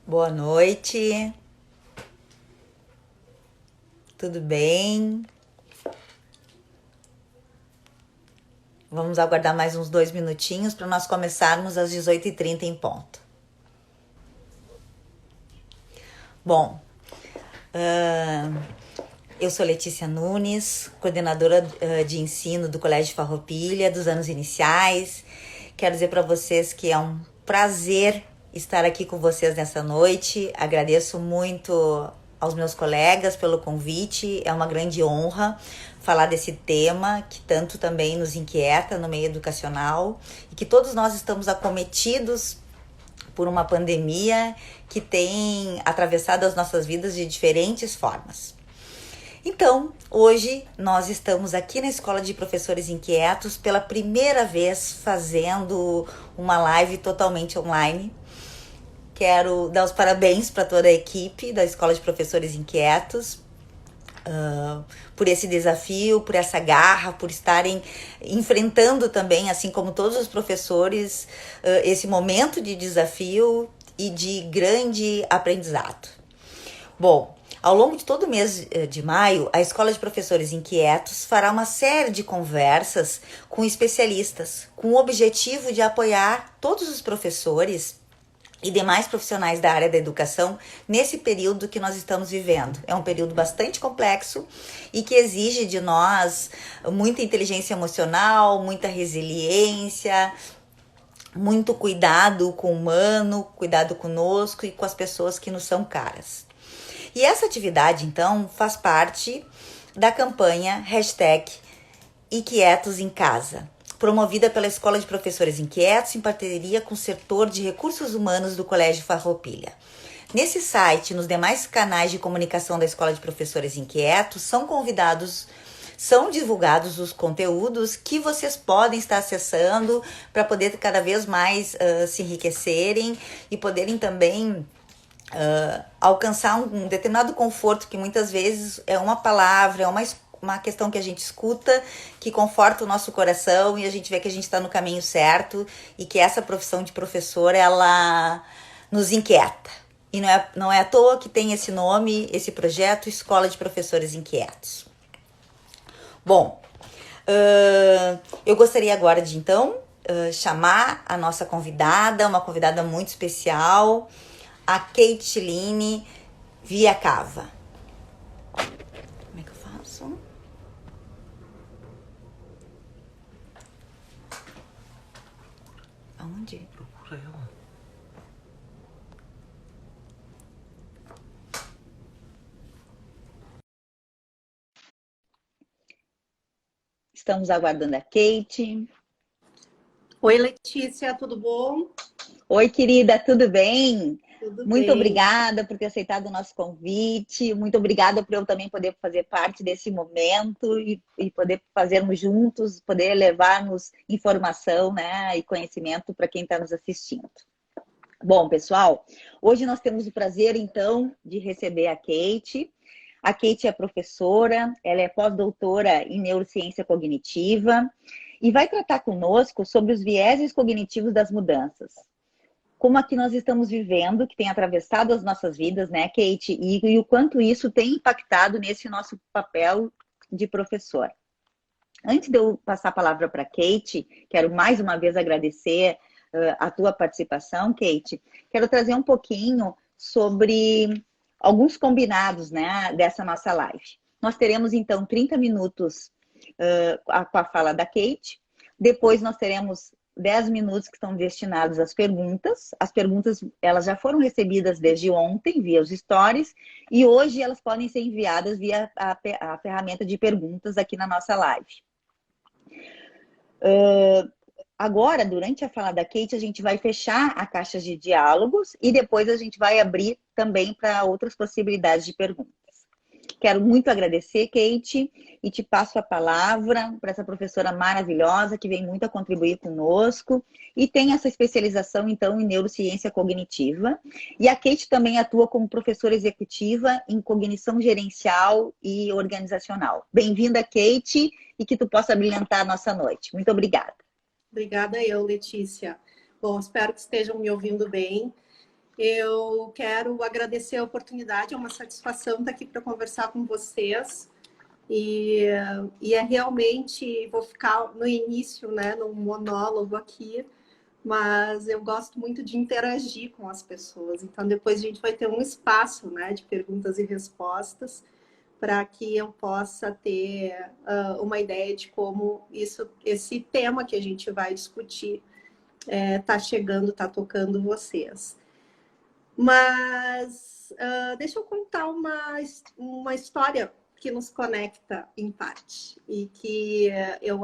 Boa noite, tudo bem? Vamos aguardar mais uns 2 minutinhos para nós começarmos às 18h30 em ponto. Bom, eu sou Letícia Nunes, coordenadora de ensino do Colégio Farroupilha, dos anos iniciais. Quero dizer para vocês que é um prazer estar aqui com vocês nessa noite. Agradeço muito aos meus colegas pelo convite. É uma grande honra falar desse tema que tanto também nos inquieta no meio educacional e que todos nós estamos acometidos por uma pandemia que tem atravessado as nossas vidas de diferentes formas. Então, hoje nós estamos aqui na Escola de Professores Inquietos pela primeira vez fazendo uma live totalmente online. Quero dar os parabéns para toda a equipe da Escola de Professores Inquietos por esse desafio, por essa garra, por estarem enfrentando também, assim como todos os professores, esse momento de desafio e de grande aprendizado. Bom, ao longo de todo o mês de maio, a Escola de Professores Inquietos fará uma série de conversas com especialistas, com o objetivo de apoiar todos os professores e demais profissionais da área da educação nesse período que nós estamos vivendo. É um período bastante complexo e que exige de nós muita inteligência emocional, muita resiliência, muito cuidado com o humano, cuidado conosco e com as pessoas que nos são caras. E essa atividade, então, faz parte da campanha #Inquietos em Casa, promovida pela Escola de Professores Inquietos em parceria com o setor de recursos humanos do Colégio Farroupilha. Nesse site e nos demais canais de comunicação da Escola de Professores Inquietos são divulgados os conteúdos que vocês podem estar acessando para poder cada vez mais se enriquecerem e poderem também alcançar um determinado conforto que muitas vezes é uma palavra, é uma questão que a gente escuta, que conforta o nosso coração e a gente vê que a gente está no caminho certo e que essa profissão de professor, ela nos inquieta. E não é à toa que tem esse nome, esse projeto, Escola de Professores Inquietos. Bom, eu gostaria agora de, então, chamar a nossa convidada, uma convidada muito especial, a Keitiline Viacava. Como é que eu faço? Aonde? Procura ela. Estamos aguardando a Kate. Oi, Letícia, tudo bom? Oi, querida, tudo bem? Tudo Muito bem. obrigada por ter aceitado o nosso convite. Muito obrigada por eu também poder fazer parte desse momento e poder fazermos juntos, poder levarmos informação, né, e conhecimento para quem está nos assistindo. Bom, pessoal, hoje nós temos o prazer, então, de receber a Kate. A Kate é professora, ela é pós-doutora em neurociência cognitiva e vai tratar conosco sobre os vieses cognitivos das mudanças. Como aqui nós estamos vivendo, que tem atravessado as nossas vidas, né, Kate? E o quanto isso tem impactado nesse nosso papel de professor. Antes de eu passar a palavra para Kate, quero mais uma vez agradecer a tua participação, Kate. Quero trazer um pouquinho sobre alguns combinados, né, dessa nossa live. Nós teremos, então, 30 minutos com a fala da Kate. Depois nós teremos 10 minutos que estão destinados às perguntas. As perguntas, elas já foram recebidas desde ontem, via os stories, e hoje elas podem ser enviadas via a ferramenta de perguntas aqui na nossa live. Agora, durante a fala da Kate, a gente vai fechar a caixa de diálogos e depois a gente vai abrir também para outras possibilidades de perguntas. Quero muito agradecer, Kate, e te passo a palavra para essa professora maravilhosa que vem muito a contribuir conosco e tem essa especialização, então, em neurociência cognitiva. E a Kate também atua como professora executiva em cognição gerencial e organizacional. Bem-vinda, Kate, e que tu possa brilhantar a nossa noite. Muito obrigada. Obrigada eu, Letícia. Bom, espero que estejam me ouvindo bem. Eu quero agradecer a oportunidade, é uma satisfação estar aqui para conversar com vocês. E é realmente, vou ficar no início, né, num monólogo aqui, mas eu gosto muito de interagir com as pessoas. Então, depois a gente vai ter um espaço, né, de perguntas e respostas, para que eu possa ter uma ideia de como esse tema que a gente vai discutir está chegando, está tocando vocês. Mas deixa eu contar uma história que nos conecta em parte e que eu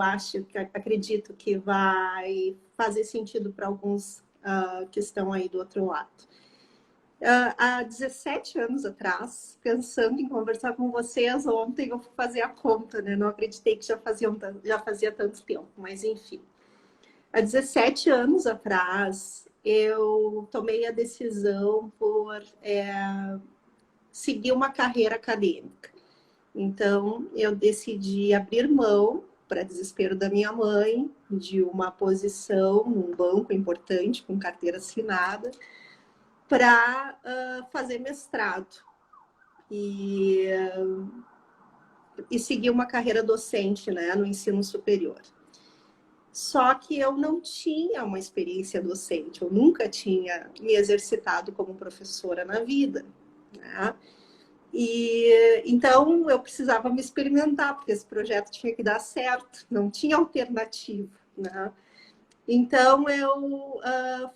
acredito que vai fazer sentido para alguns que estão aí do outro lado. Há 17 anos atrás, pensando em conversar com vocês, ontem eu fui fazer a conta, né? Não acreditei que já fazia tanto tempo, mas enfim. Há 17 anos atrás, eu tomei a decisão por seguir uma carreira acadêmica. Então, eu decidi abrir mão, para desespero da minha mãe, de uma posição num banco importante, com carteira assinada, para fazer mestrado e seguir uma carreira docente, né, no ensino superior. Só que eu não tinha uma experiência docente, eu nunca tinha me exercitado como professora na vida, né? E então eu precisava me experimentar, porque esse projeto tinha que dar certo, não tinha alternativa, né? Então eu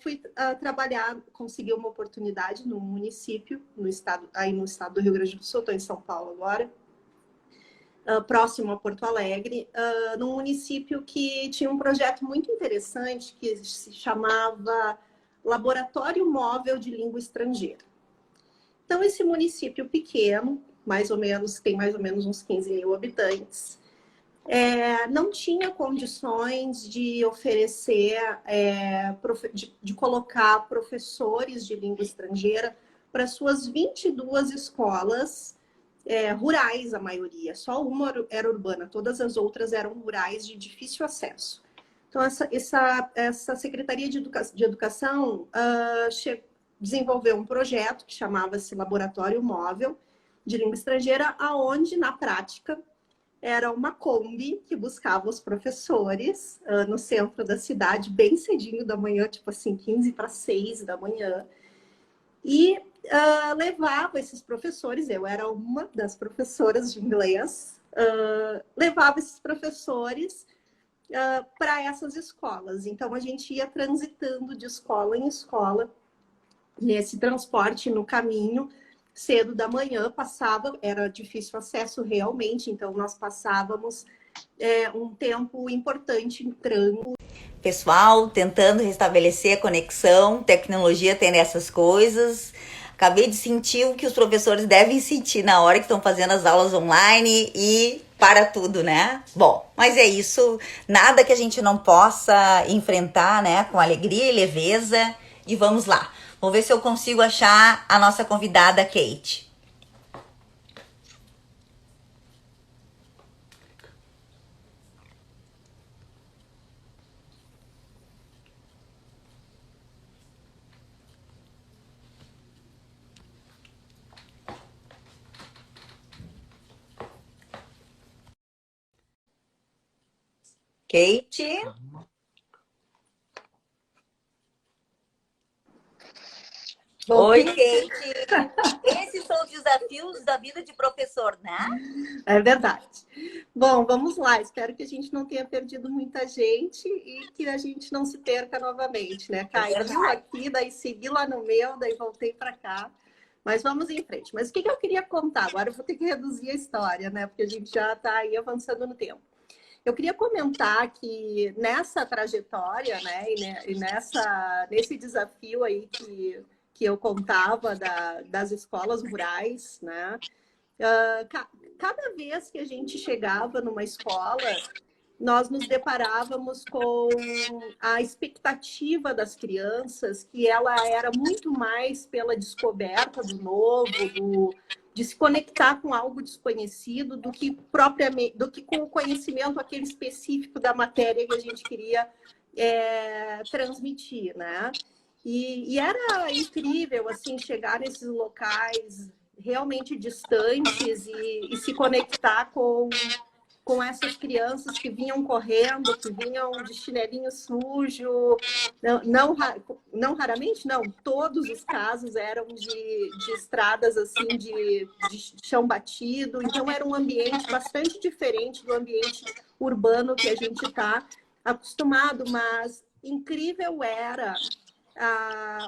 fui trabalhar, consegui uma oportunidade no município, no estado do Rio Grande do Sul, estou em São Paulo agora, próximo a Porto Alegre, num município que tinha um projeto muito interessante que se chamava Laboratório Móvel de Língua Estrangeira. Então, esse município pequeno, tem mais ou menos uns 15 mil habitantes, não tinha condições de oferecer, de colocar professores de língua estrangeira para suas 22 escolas rurais, a maioria. Só uma era urbana, todas as outras eram rurais de difícil acesso. Então, essa Secretaria de Educação desenvolveu um projeto que chamava-se Laboratório Móvel de Língua Estrangeira, aonde, na prática, era uma Kombi que buscava os professores no centro da cidade, bem cedinho da manhã, tipo assim, 15 para 6 da manhã. E levava esses professores, eu era uma das professoras de inglês, levava esses professores para essas escolas. Então, a gente ia transitando de escola em escola, nesse transporte no caminho, cedo da manhã, era difícil acesso realmente, então nós passávamos um tempo importante entrando. Pessoal, tentando restabelecer a conexão, tecnologia tem essas coisas. Acabei de sentir o que os professores devem sentir na hora que estão fazendo as aulas online e para tudo, né? Bom, mas é isso, nada que a gente não possa enfrentar, né, com alegria e leveza. E vamos lá. Vou ver se eu consigo achar a nossa convidada, Kate. Kate? Oi, Kate. Esses são os desafios da vida de professor, né? É verdade. Bom, vamos lá. Espero que a gente não tenha perdido muita gente e que a gente não se perca novamente, né? Caiu aqui, daí segui lá no meu, daí voltei para cá. Mas vamos em frente. Mas o que eu queria contar? Agora eu vou ter que reduzir a história, né? Porque a gente já está aí avançando no tempo. Eu queria comentar que nessa trajetória, né, e nesse desafio aí que eu contava das escolas rurais, né, cada vez que a gente chegava numa escola, nós nos deparávamos com a expectativa das crianças, que ela era muito mais pela descoberta do novo, de se conectar com algo desconhecido, do que com o conhecimento aquele específico da matéria que a gente queria transmitir, né? E era incrível, assim, chegar nesses locais realmente distantes e se conectar com essas crianças que vinham correndo, que vinham de chinelinho sujo. Não raramente, não. Todos os casos eram de estradas assim, de chão batido. Então, era um ambiente bastante diferente do ambiente urbano que a gente está acostumado, mas incrível era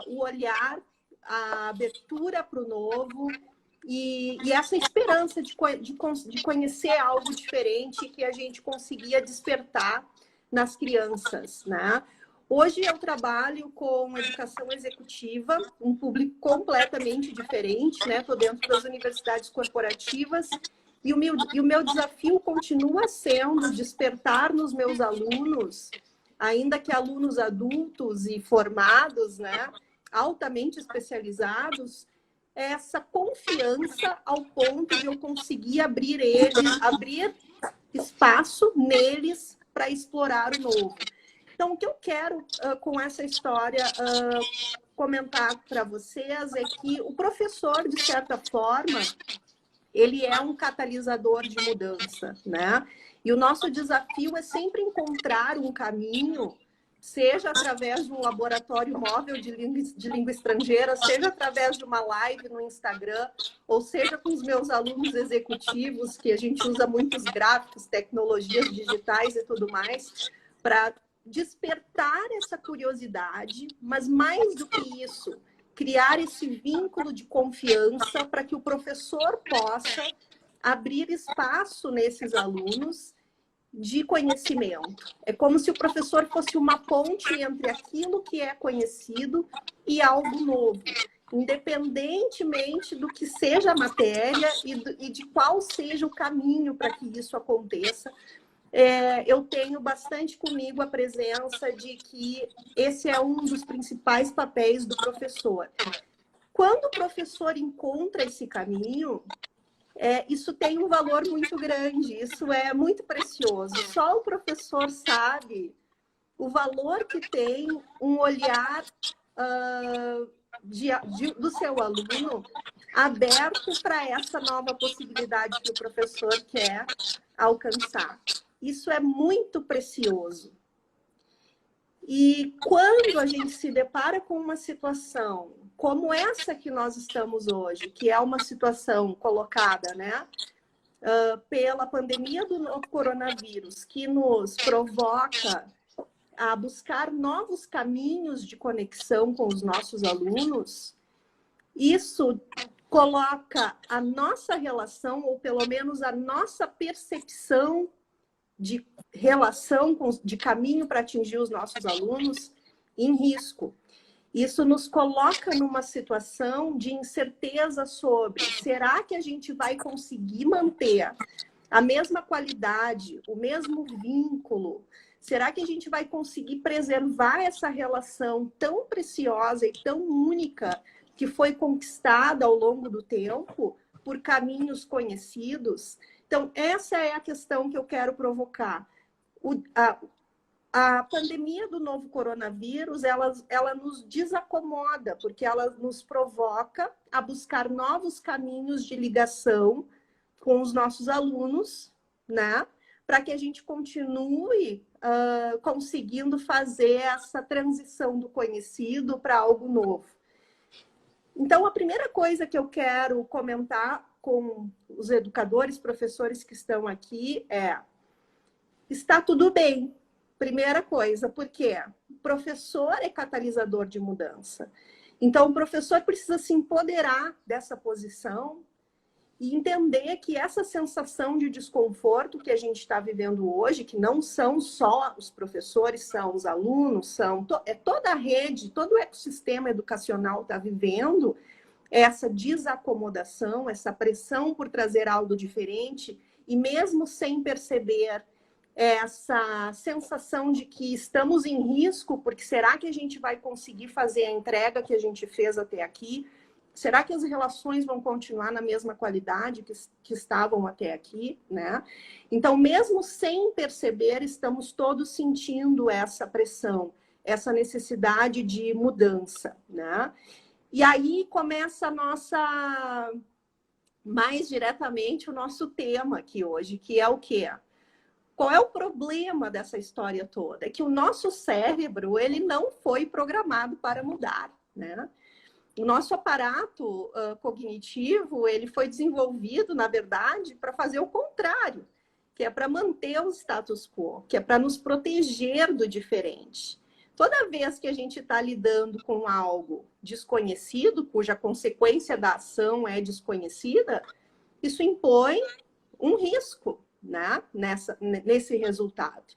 o olhar, a abertura para o novo e essa esperança de conhecer algo diferente que a gente conseguia despertar nas crianças, né? Hoje eu trabalho com educação executiva, um público completamente diferente, né? Estou dentro das universidades corporativas e o meu desafio continua sendo despertar nos meus alunos, ainda que alunos adultos e formados, né? Altamente especializados, essa confiança ao ponto de eu conseguir abrir espaço neles para explorar o novo. Então, o que eu quero com essa história comentar para vocês é que o professor, de certa forma, ele é um catalisador de mudança, né? E o nosso desafio é sempre encontrar um caminho, seja através de um laboratório móvel de língua estrangeira, seja através de uma live no Instagram, ou seja com os meus alunos executivos, que a gente usa muitos gráficos, tecnologias digitais e tudo mais, para despertar essa curiosidade, mas mais do que isso, criar esse vínculo de confiança para que o professor possa abrir espaço nesses alunos de conhecimento. É como se o professor fosse uma ponte entre aquilo que é conhecido e algo novo, independentemente do que seja a matéria e de qual seja o caminho para que isso aconteça. Eu tenho bastante comigo a presença de que esse é um dos principais papéis do professor. Quando o professor encontra esse caminho, isso tem um valor muito grande, isso é muito precioso. Só o professor sabe o valor que tem um olhar do seu aluno aberto para essa nova possibilidade que o professor quer alcançar. Isso é muito precioso. E quando a gente se depara com uma situação como essa que nós estamos hoje, que é uma situação colocada, né, pela pandemia do novo coronavírus, que nos provoca a buscar novos caminhos de conexão com os nossos alunos, isso coloca a nossa relação, ou pelo menos a nossa percepção de relação, de caminho para atingir os nossos alunos, em risco. Isso nos coloca numa situação de incerteza sobre será que a gente vai conseguir manter a mesma qualidade, o mesmo vínculo? Será que a gente vai conseguir preservar essa relação tão preciosa e tão única que foi conquistada ao longo do tempo por caminhos conhecidos? Então, essa é a questão que eu quero provocar. A pandemia do novo coronavírus, ela nos desacomoda, porque ela nos provoca a buscar novos caminhos de ligação com os nossos alunos, né? Para que a gente continue conseguindo fazer essa transição do conhecido para algo novo. Então, a primeira coisa que eu quero comentar com os educadores, professores que estão aqui está tudo bem. Primeira coisa, porque o professor é catalisador de mudança. Então, o professor precisa se empoderar dessa posição e entender que essa sensação de desconforto que a gente está vivendo hoje, que não são só os professores, são os alunos, toda a rede, todo o ecossistema educacional está vivendo essa desacomodação, essa pressão por trazer algo diferente, e mesmo sem perceber essa sensação de que estamos em risco, porque será que a gente vai conseguir fazer a entrega que a gente fez até aqui? Será que as relações vão continuar na mesma qualidade que estavam até aqui, né? Então, mesmo sem perceber, estamos todos sentindo essa pressão. essa necessidade de mudança, né? E aí começa a nossa, mais diretamente, o nosso tema aqui hoje, que é o quê? Qual é o problema dessa história toda? É que o nosso cérebro, ele não foi programado para mudar, né? O nosso aparato cognitivo, ele foi desenvolvido, na verdade, para fazer o contrário, que é para manter o status quo, que é para nos proteger do diferente. Toda vez que a gente está lidando com algo desconhecido, cuja consequência da ação é desconhecida, isso impõe um risco, né? Nesse resultado.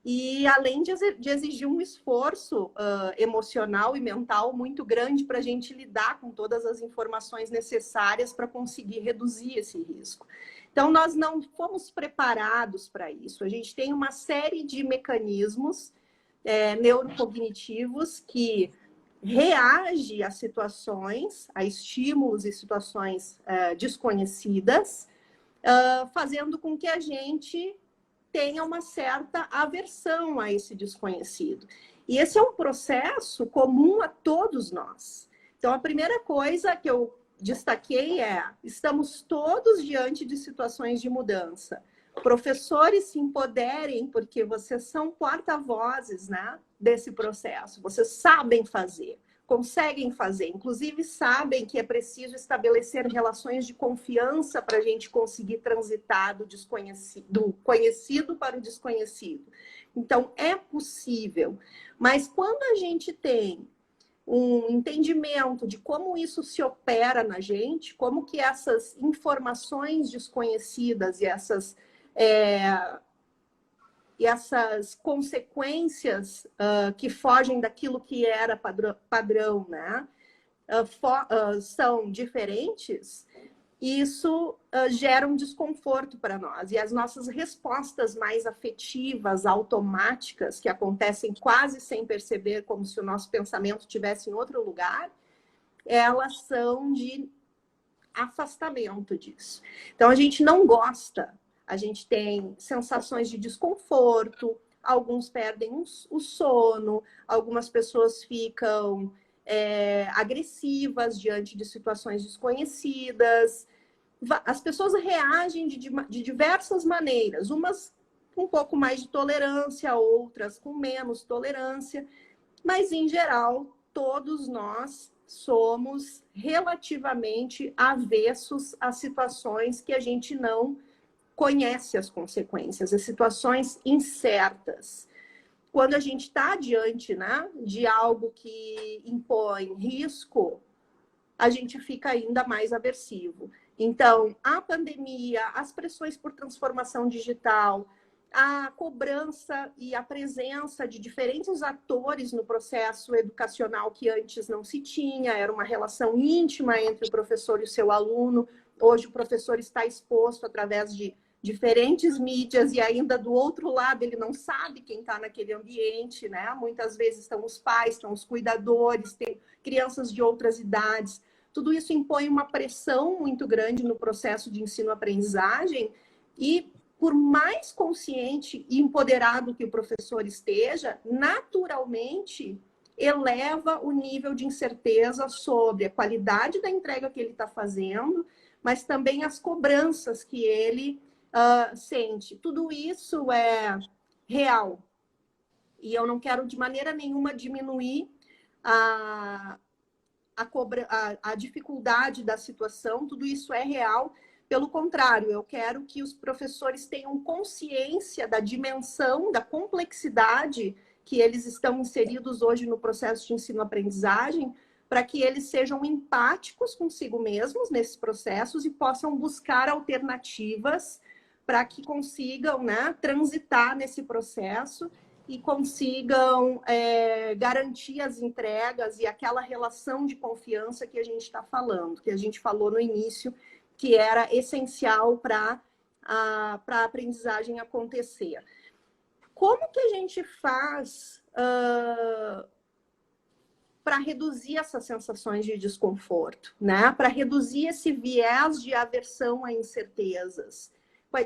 E além de exigir um esforço emocional e mental muito grande para a gente lidar com todas as informações necessárias para conseguir reduzir esse risco. Então, nós não fomos preparados para isso. A gente tem uma série de mecanismos neurocognitivos que reage a situações, a estímulos e situações desconhecidas, fazendo com que a gente tenha uma certa aversão a esse desconhecido. E esse é um processo comum a todos nós. Então, a primeira coisa que eu destaquei é: estamos todos diante de situações de mudança. Professores, se empoderem, porque vocês são porta-vozes, né, desse processo. Vocês sabem fazer, conseguem fazer, inclusive sabem que é preciso estabelecer relações de confiança para a gente conseguir transitar do conhecido para o desconhecido. Então, é possível. Mas quando a gente tem um entendimento de como isso se opera na gente, como que essas informações desconhecidas e essas consequências que fogem daquilo que era padrão, né? São diferentes, isso gera um desconforto para nós. E as nossas respostas mais afetivas, automáticas, que acontecem quase sem perceber, como se o nosso pensamento estivesse em outro lugar, elas são de afastamento disso. Então, a gente não gosta, a gente tem sensações de desconforto, alguns perdem o sono, algumas pessoas ficam agressivas diante de situações desconhecidas. As pessoas reagem de diversas maneiras, umas com um pouco mais de tolerância, outras com menos tolerância, mas, em geral, todos nós somos relativamente avessos a situações que a gente não conhece as consequências, as situações incertas. Quando a gente está diante, né, de algo que impõe risco, a gente fica ainda mais aversivo. Então, a pandemia, as pressões por transformação digital, a cobrança e a presença de diferentes atores no processo educacional que antes não se tinha, era uma relação íntima entre o professor e o seu aluno. Hoje o professor está exposto através de diferentes mídias e ainda do outro lado ele não sabe quem está naquele ambiente, né? Muitas vezes estão os pais, estão os cuidadores, tem crianças de outras idades. Tudo isso impõe uma pressão muito grande no processo de ensino-aprendizagem e, por mais consciente e empoderado que o professor esteja, naturalmente eleva o nível de incerteza sobre a qualidade da entrega que ele está fazendo, mas também as cobranças que ele sente. Tudo isso é real. E eu não quero de maneira nenhuma diminuir a dificuldade da situação, tudo isso é real. Pelo contrário, eu quero que os professores tenham consciência da dimensão, da complexidade que eles estão inseridos hoje no processo de ensino-aprendizagem, para que eles sejam empáticos consigo mesmos nesses processos e possam buscar alternativas para que consigam, né, transitar nesse processo e consigam garantir as entregas e aquela relação de confiança que a gente está falando, que a gente falou no início, que era essencial para a aprendizagem acontecer. Como que a gente faz para reduzir essas sensações de desconforto, né? Para reduzir esse viés de aversão a incertezas?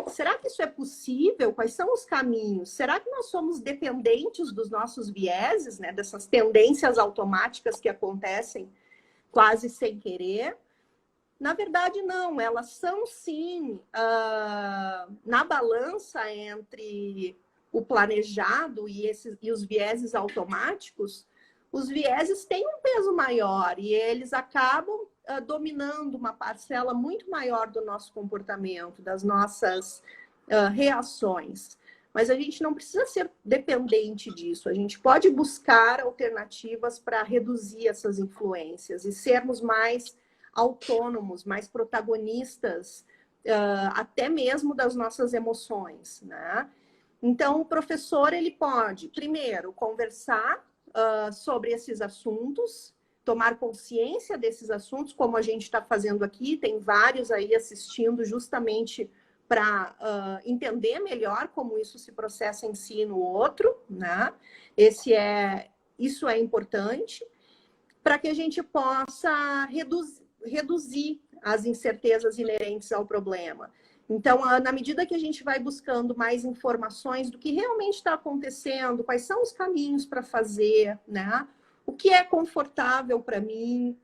Será que isso é possível? Quais são os caminhos? Será que nós somos dependentes dos nossos vieses, né? Dessas tendências automáticas que acontecem quase sem querer? Na verdade, não. Elas são, sim, na balança entre o planejado e os vieses automáticos, os vieses têm um peso maior e eles acabam dominando uma parcela muito maior do nosso comportamento, das nossas reações. Mas a gente não precisa ser dependente disso. A gente pode buscar alternativas para reduzir essas influências e sermos mais autônomos, mais protagonistas, até mesmo das nossas emoções, né? Então, o professor, ele pode, primeiro, conversar sobre esses assuntos, tomar consciência desses assuntos, como a gente está fazendo aqui, tem vários aí assistindo justamente para entender melhor como isso se processa em si no outro, né? Isso é importante, para que a gente possa reduzir as incertezas inerentes ao problema. Então, na medida que a gente vai buscando mais informações do que realmente está acontecendo, quais são os caminhos para fazer, né? O que é confortável para mim,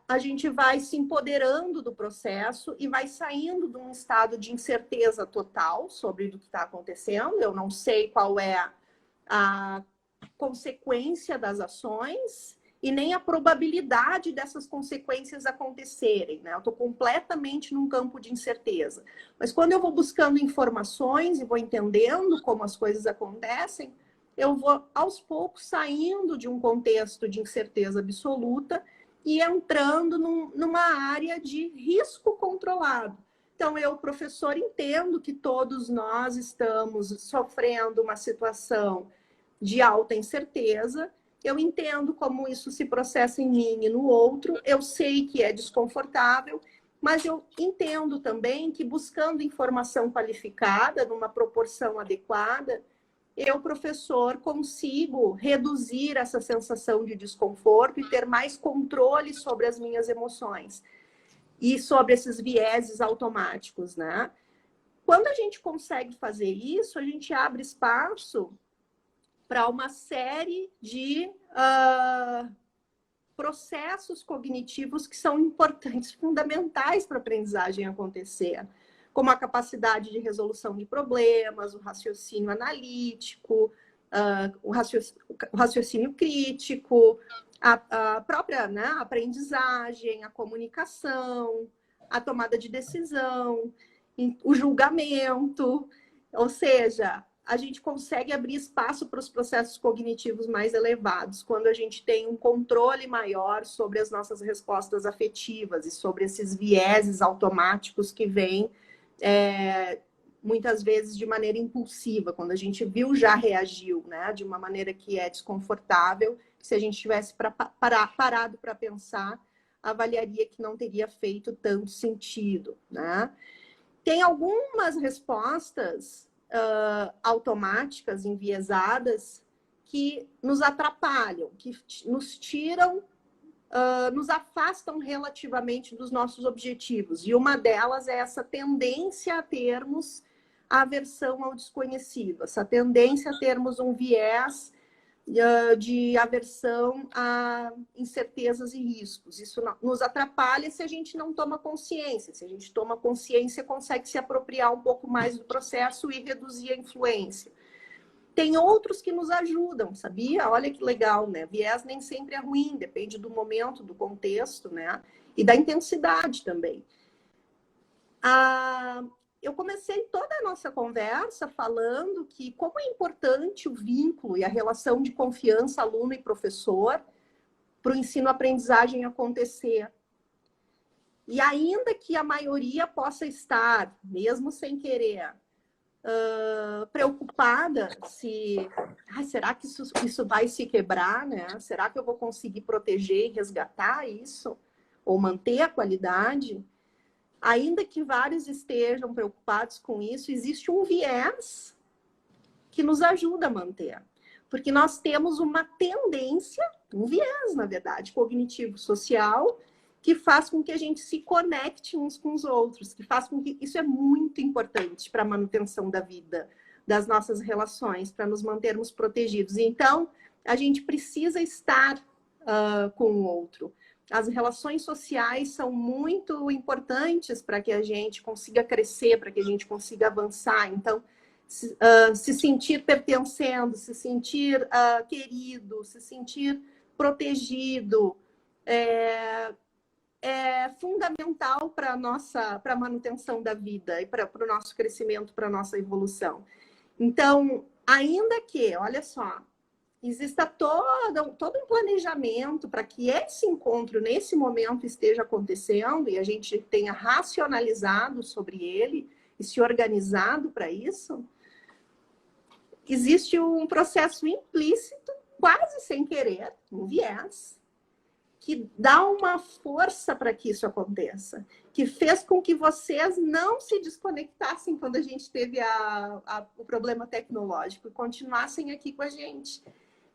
a gente vai se empoderando do processo e vai saindo de um estado de incerteza total sobre o que está acontecendo. Eu não sei qual é a consequência das ações e nem a probabilidade dessas consequências acontecerem, né? Eu estou completamente num campo de incerteza. Mas quando eu vou buscando informações e vou entendendo como as coisas acontecem, eu vou, aos poucos, saindo de um contexto de incerteza absoluta e entrando numa área de risco controlado. Então, eu, professor, entendo que todos nós estamos sofrendo uma situação de alta incerteza. Eu entendo como isso se processa em mim e no outro. Eu sei que é desconfortável, mas eu entendo também que buscando informação qualificada, numa proporção adequada, eu, professor, consigo reduzir essa sensação de desconforto e ter mais controle sobre as minhas emoções e sobre esses vieses automáticos, né? Quando a gente consegue fazer isso, a gente abre espaço para uma série de processos cognitivos que são importantes, fundamentais para a aprendizagem acontecer, como a capacidade de resolução de problemas, o raciocínio analítico, o raciocínio crítico, a própria, né, aprendizagem, a comunicação, a tomada de decisão, o julgamento, ou seja, a gente consegue abrir espaço para os processos cognitivos mais elevados, quando a gente tem um controle maior sobre as nossas respostas afetivas e sobre esses vieses automáticos que vêm muitas vezes de maneira impulsiva, quando a gente viu, já reagiu, né? De uma maneira que é desconfortável, que se a gente tivesse parado para pensar, avaliaria que não teria feito tanto sentido, né? Tem algumas respostas automáticas, enviesadas, que nos atrapalham, que nos tiram, nos afastam relativamente dos nossos objetivos. E uma delas é essa tendência a termos aversão ao desconhecido, essa tendência a termos um viés de aversão a incertezas e riscos. Isso nos atrapalha se a gente não toma consciência. Se a gente toma consciência, consegue se apropriar um pouco mais do processo e reduzir a influência. Tem outros que nos ajudam, sabia? Olha que legal, né? Viés nem sempre é ruim, depende do momento, do contexto, né? E da intensidade também. Eu comecei toda a nossa conversa falando que como é importante o vínculo e a relação de confiança aluno e professor para o ensino-aprendizagem acontecer. E ainda que a maioria possa estar, mesmo sem querer, preocupada se será que isso vai se quebrar, né? Será que eu vou conseguir proteger e resgatar isso? Ou manter a qualidade? Ainda que vários estejam preocupados com isso, existe um viés que nos ajuda a manter. Porque nós temos uma tendência, um viés, na verdade, cognitivo-social, que faz com que a gente se conecte uns com os outros, que faz com que isso é muito importante para a manutenção da vida, das nossas relações, para nos mantermos protegidos. Então, a gente precisa estar com o outro. As relações sociais são muito importantes para que a gente consiga crescer, para que a gente consiga avançar. Então, se sentir pertencendo, se sentir querido, se sentir protegido, é fundamental para a manutenção da vida e para o nosso crescimento, para a nossa evolução. Então, ainda que, olha só, exista todo um planejamento para que esse encontro, nesse momento, esteja acontecendo e a gente tenha racionalizado sobre ele e se organizado para isso, existe um processo implícito, quase sem querer, um viés, que dá uma força para que isso aconteça, que fez com que vocês não se desconectassem quando a gente teve o problema tecnológico e continuassem aqui com a gente,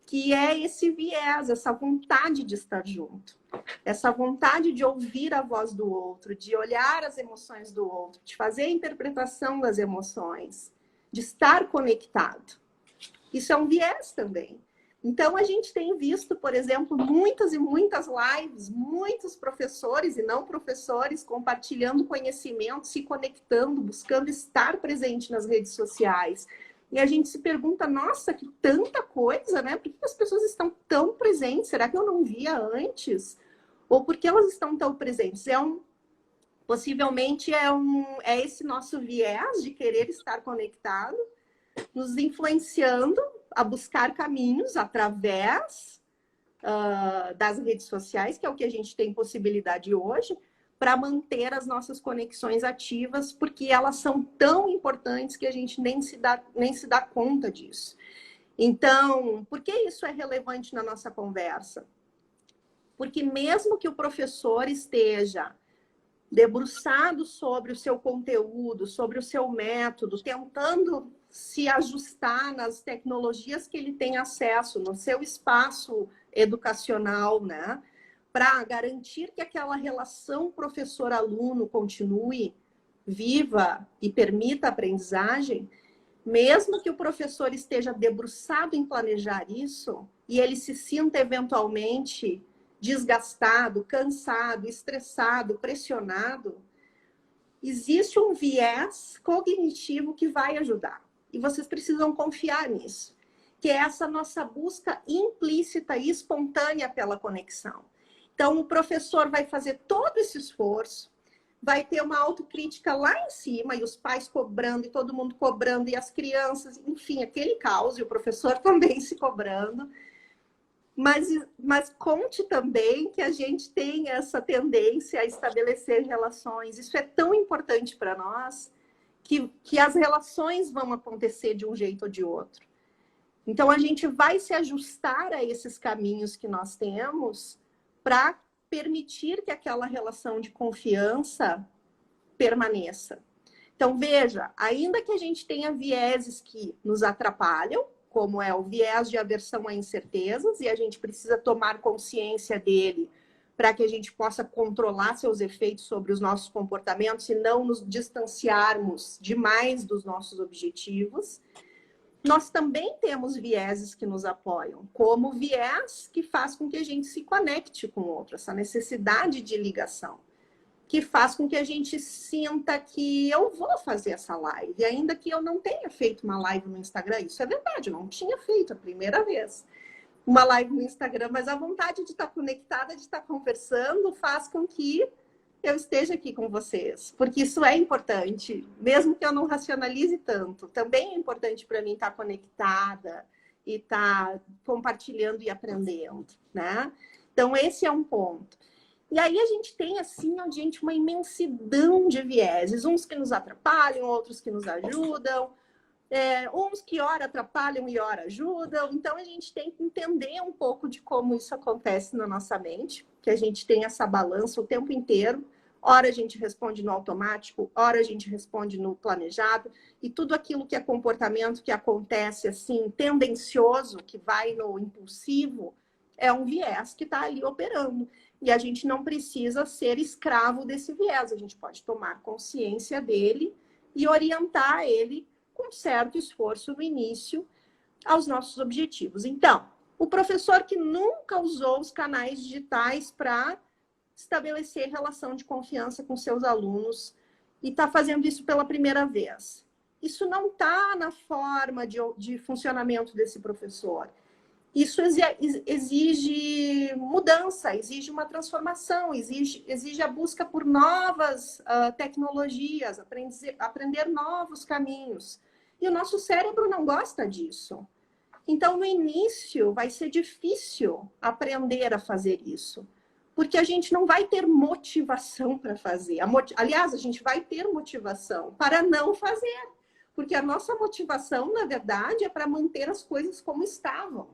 que é esse viés, essa vontade de estar junto, essa vontade de ouvir a voz do outro, de olhar as emoções do outro, de fazer a interpretação das emoções, de estar conectado. Isso é um viés também. Então, a gente tem visto, por exemplo, muitas e muitas lives, muitos professores e não professores compartilhando conhecimento, se conectando, buscando estar presente nas redes sociais. E a gente se pergunta, nossa, que tanta coisa, né? Por que as pessoas estão tão presentes? Será que eu não via antes? Ou por que elas estão tão presentes? Possivelmente é esse nosso viés de querer estar conectado, nos influenciando a buscar caminhos através das redes sociais, que é o que a gente tem possibilidade hoje, para manter as nossas conexões ativas, porque elas são tão importantes que a gente nem se dá conta disso. Então, por que isso é relevante na nossa conversa? Porque mesmo que o professor esteja debruçado sobre o seu conteúdo, sobre o seu método, tentando se ajustar nas tecnologias que ele tem acesso, no seu espaço educacional, né? Para garantir que aquela relação professor-aluno continue viva e permita a aprendizagem, mesmo que o professor esteja debruçado em planejar isso, e ele se sinta eventualmente desgastado, cansado, estressado, pressionado, existe um viés cognitivo que vai ajudar. E vocês precisam confiar nisso, que é essa nossa busca implícita e espontânea pela conexão. Então, o professor vai fazer todo esse esforço, vai ter uma autocrítica lá em cima, e os pais cobrando, e todo mundo cobrando, e as crianças, enfim, aquele caos, e o professor também se cobrando. Mas conte também que a gente tem essa tendência a estabelecer relações. Isso é tão importante para nós, que as relações vão acontecer de um jeito ou de outro. Então, a gente vai se ajustar a esses caminhos que nós temos para permitir que aquela relação de confiança permaneça. Então, veja, ainda que a gente tenha vieses que nos atrapalham, como é o viés de aversão a incertezas, e a gente precisa tomar consciência dele para que a gente possa controlar seus efeitos sobre os nossos comportamentos e não nos distanciarmos demais dos nossos objetivos. Nós também temos vieses que nos apoiam, como o viés que faz com que a gente se conecte com o outro, essa necessidade de ligação, que faz com que a gente sinta que eu vou fazer essa live, ainda que eu não tenha feito uma live no Instagram. Isso é verdade, eu não tinha feito a primeira vez uma live no Instagram, mas a vontade de estar conectada, de estar conversando, faz com que eu esteja aqui com vocês, porque isso é importante, mesmo que eu não racionalize tanto. Também é importante para mim estar conectada e estar compartilhando e aprendendo, né? Então, esse é um ponto. E aí a gente tem, assim, gente, uma imensidão de vieses, uns que nos atrapalham, outros que nos ajudam, uns que ora atrapalham e ora ajudam. Então, a gente tem que entender um pouco de como isso acontece na nossa mente, que a gente tem essa balança o tempo inteiro. Ora a gente responde no automático, ora a gente responde no planejado, e tudo aquilo que é comportamento que acontece, assim, tendencioso, que vai no impulsivo, é um viés que está ali operando. E a gente não precisa ser escravo desse viés, a gente pode tomar consciência dele e orientar ele com certo esforço no início aos nossos objetivos. Então, o professor que nunca usou os canais digitais para estabelecer relação de confiança com seus alunos e está fazendo isso pela primeira vez. Isso não está na forma de funcionamento desse professor. Isso exige mudança, exige uma transformação, exige a busca por novas tecnologias, aprender novos caminhos. E o nosso cérebro não gosta disso. Então, no início, vai ser difícil aprender a fazer isso, porque a gente não vai ter motivação para fazer. Aliás, a gente vai ter motivação para não fazer, porque a nossa motivação, na verdade, é para manter as coisas como estavam.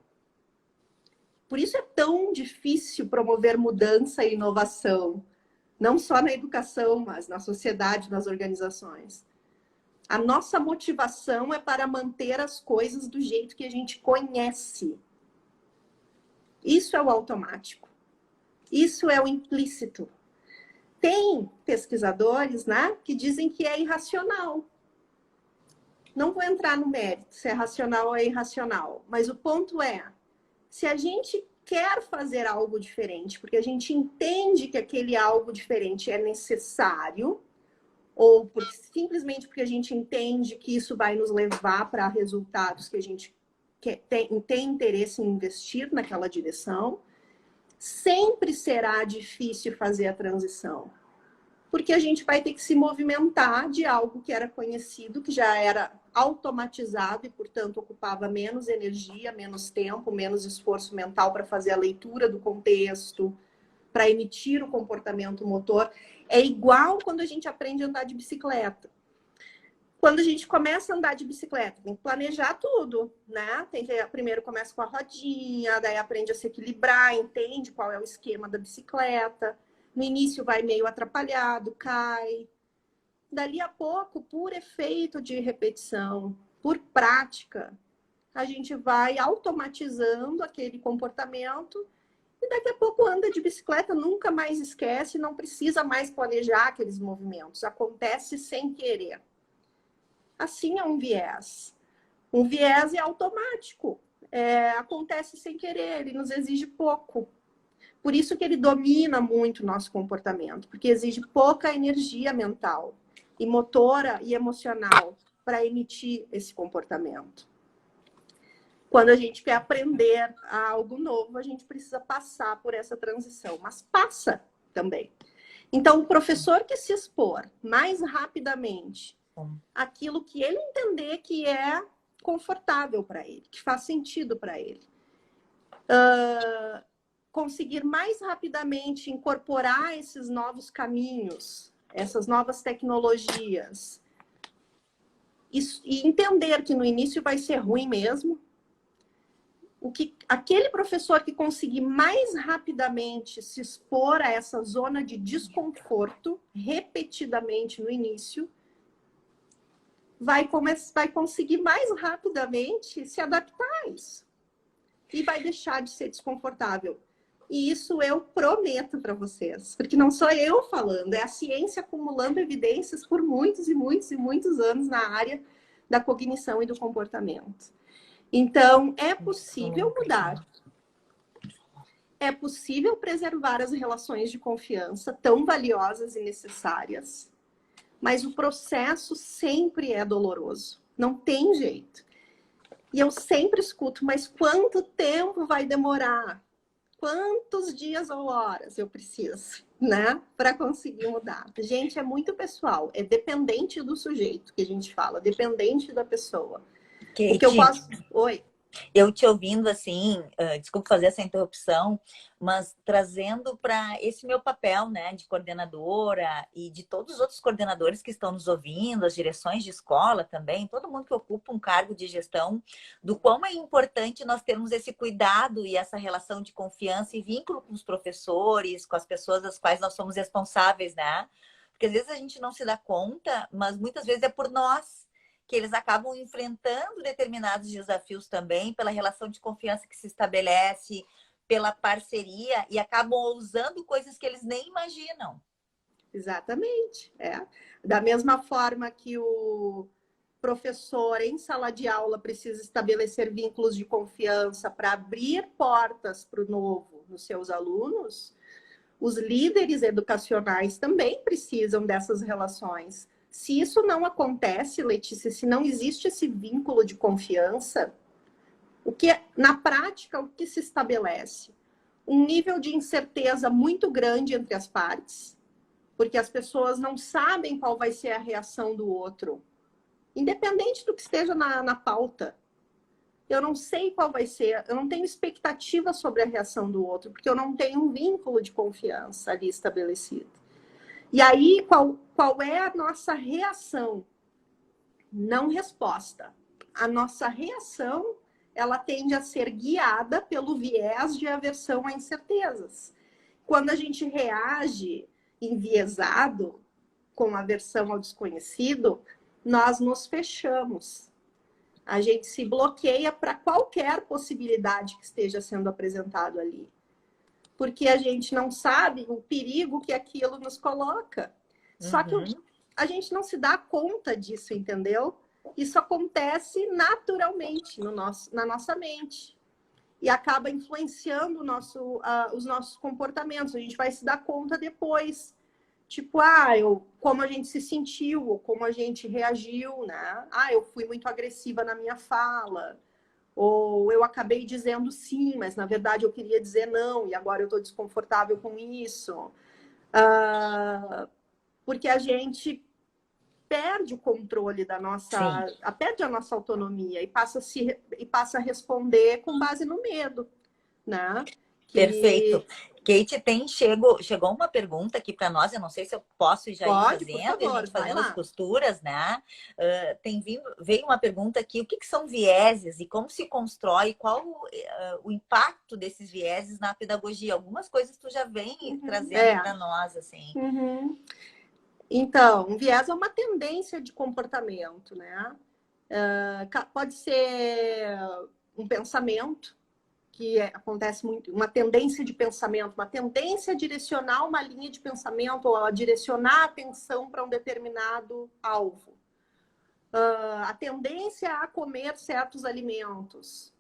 Por isso é tão difícil promover mudança e inovação, não só na educação, mas na sociedade, nas organizações. A nossa motivação é para manter as coisas do jeito que a gente conhece. Isso é o automático. Isso é o implícito. Tem pesquisadores, né, que dizem que é irracional. Não vou entrar no mérito se é racional ou é irracional, mas o ponto é, se a gente quer fazer algo diferente, porque a gente entende que aquele algo diferente é necessário, ou simplesmente porque a gente entende que isso vai nos levar para resultados que a gente tem interesse em investir naquela direção, sempre será difícil fazer a transição. Porque a gente vai ter que se movimentar de algo que era conhecido, que já era automatizado e, portanto, ocupava menos energia, menos tempo, menos esforço mental para fazer a leitura do contexto, para emitir o comportamento motor. É igual quando a gente aprende a andar de bicicleta. Quando a gente começa a andar de bicicleta, tem que planejar tudo, né? Primeiro começa com a rodinha, daí aprende a se equilibrar, entende qual é o esquema da bicicleta. No início vai meio atrapalhado, cai. Dali a pouco, por efeito de repetição, por prática, a gente vai automatizando aquele comportamento e daqui a pouco anda de bicicleta, nunca mais esquece, não precisa mais planejar aqueles movimentos. Acontece sem querer. Assim é um viés. Um viés é automático. Acontece sem querer, ele nos exige pouco. Por isso que ele domina muito o nosso comportamento, porque exige pouca energia mental e motora e emocional para emitir esse comportamento. Quando a gente quer aprender algo novo, a gente precisa passar por essa transição, mas passa também. Então, o professor que se expor mais rapidamente aquilo que ele entender que é confortável para ele, que faz sentido para ele, conseguir mais rapidamente incorporar esses novos caminhos, essas novas tecnologias, e entender que no início vai ser ruim mesmo, aquele professor que conseguir mais rapidamente se expor a essa zona de desconforto repetidamente no início, vai conseguir mais rapidamente se adaptar a isso. E vai deixar de ser desconfortável. E isso eu prometo para vocês, porque não sou eu falando, é a ciência acumulando evidências por muitos e muitos e muitos anos na área da cognição e do comportamento. Então, é possível mudar. É possível preservar as relações de confiança tão valiosas e necessárias, mas o processo sempre é doloroso. Não tem jeito. E eu sempre escuto, mas quanto tempo vai demorar? Quantos dias ou horas eu preciso, né? Para conseguir mudar. Gente, é muito pessoal. É dependente do sujeito que a gente fala. Dependente da pessoa. Kate, o que eu posso... Oi? Eu te ouvindo assim, desculpa fazer essa interrupção, mas trazendo para esse meu papel, né, de coordenadora e de todos os outros coordenadores que estão nos ouvindo, as direções de escola também, todo mundo que ocupa um cargo de gestão, do quão é importante nós termos esse cuidado e essa relação de confiança e vínculo com os professores, com as pessoas das quais nós somos responsáveis, né? Porque às vezes a gente não se dá conta, mas muitas vezes é por nós que eles acabam enfrentando determinados desafios também, pela relação de confiança que se estabelece, pela parceria e acabam usando coisas que eles nem imaginam. Exatamente. Da mesma forma que o professor em sala de aula precisa estabelecer vínculos de confiança para abrir portas para o novo nos seus alunos, os líderes educacionais também precisam dessas relações. Se isso não acontece, Letícia, se não existe esse vínculo de confiança, na prática, o que se estabelece? Um nível de incerteza muito grande entre as partes, porque as pessoas não sabem qual vai ser a reação do outro, independente do que esteja na pauta. Eu não sei qual vai ser, eu não tenho expectativa sobre a reação do outro, porque eu não tenho um vínculo de confiança ali estabelecido. E aí, qual é a nossa reação? Não resposta. A nossa reação, ela tende a ser guiada pelo viés de aversão a incertezas. Quando a gente reage enviesado, com aversão ao desconhecido, nós nos fechamos. A gente se bloqueia para qualquer possibilidade que esteja sendo apresentado ali. Porque a gente não sabe o perigo que aquilo nos coloca. Só que a gente não se dá conta disso, entendeu? Isso acontece naturalmente na nossa mente. E acaba influenciando os nossos comportamentos. A gente vai se dar conta depois. Tipo, como a gente se sentiu, ou como a gente reagiu, né? Eu fui muito agressiva na minha fala. Ou eu acabei dizendo sim, mas na verdade eu queria dizer não, e agora eu estou desconfortável com isso. Porque a gente perde o controle da nossa... perde a nossa autonomia e passa a responder com base no medo, né? Perfeito. Kate, chegou uma pergunta aqui para nós, eu não sei se eu posso já ir fazendo, por favor, a gente fazendo as costuras, né? Veio uma pergunta aqui, o que são vieses e como se constrói, qual o impacto desses vieses na pedagogia? Algumas coisas tu já vem trazendo para nós, assim. Então, um viés é uma tendência de comportamento, né? Pode ser um pensamento, que acontece muito, uma tendência de pensamento, uma tendência a direcionar uma linha de pensamento ou a direcionar a atenção para um determinado alvo. A tendência a comer certos alimentos,